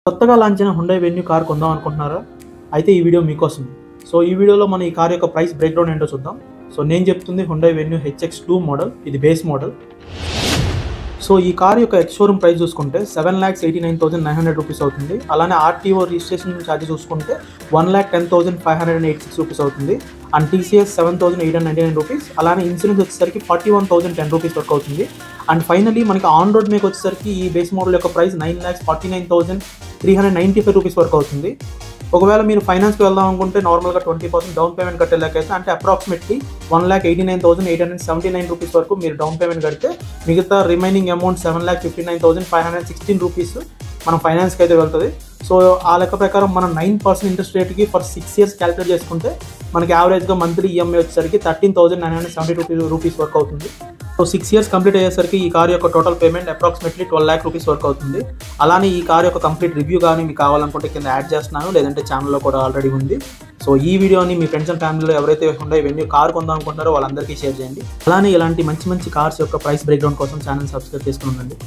కొత్తగా లాంచ్ అయిన Hyundai venue car కొందాం అనుకుంటున్నారా? అయితే ఈ వీడియో మీకోసం. సో ఈ వీడియోలో మనం ఈ కార్ యొక్క ప్రైస్ బ్రేక్ డౌన్ ఏంటో చూద్దాం. సో నేను చెప్తుంది హుండై వెన్యూ HX2 మోడల్, ఇది బేస్ మోడల్. సో ఈ కార్ యొక్క ఎక్స్ షోరూమ్ ప్రైస్ చూసుకుంటే 7,89,900 రూపీస్ అవుతుంది. అలానే ఆర్టీఓ రిజిస్ట్రేషన్ ఛార్జ్ చూసుకుంటే 1,10,586 రూపీస్ అవుతుంది. And TCS 7,899 rupees. అలానే ఇన్సూరెన్స్ వచ్చేసరికి 41,010 రూపీస్ వరకు అవుతుంది. అండ్ ఫైనలీ మనకి ఆన్ రోడ్ మీకు వచ్చేసరికి ఈ బేస్ మోడల్ యొక్క ప్రైస్ 9,49,395 రూపీస్ వరకు అవుతుంది. ఒకవేళ మీరు ఫైనాన్స్కి వెళ్దాం అనుకుంటే నార్మల్గా 20% డౌన్ పేమెంట్ కట్టేలాకైతే అంటే అప్రాక్సిమేట్లీ 1,89,879 రూపీస్ వరకు మీరు డౌన్ పేమెంట్ కడితే మిగతా రిమైనింగ్ అమౌంట్ 7,59,516 రూపీస్ మనం ఫైనాన్స్కి అయితే వెళ్తుంది. సో ఆ లెక్క ప్రకారం మనం 9% ఇంట్రెస్ట్ రేట్కి ఫర్ 6 years క్యాలిక్యులేట్ చేసుకుంటే మనకి యావరేజ్గా మంత్లీ ఈఎంఐ వచ్చేసరికి 13,970 రూపీస్ వరకు అవుతుంది. సో 6 years కంప్లీట్ అయ్యేసరికి ఈ కార్ యొక్క total payment approximately 12 lakh rupees వరకు అవుతుంది. అలానే ఈ కార్ యొక్క కంప్లీట్ రివ్యూ కానీ మీకు కావాలనుకుంటే కింద యాడ్ చేస్తున్నాను, లేదంటే ఛానల్లో కూడా ఆల్రెడీ ఉంది. సో ఈ వీడియోని మీ ఫ్రెండ్స్ అండ్ ఫ్యామిలీలో ఎవరైతే హుండై వెన్యూ కార్ కొందాం అనుకుంటారో వాళ్ళందరికీ షేర్ చేయండి. అలానే ఇలాంటి మంచి మంచి కార్స్ యొక్క ప్రైస్ బ్రేక్ డౌన్ కోసం ఛానల్ సబ్స్క్రైబ్ చేసుకుని ఉండండి.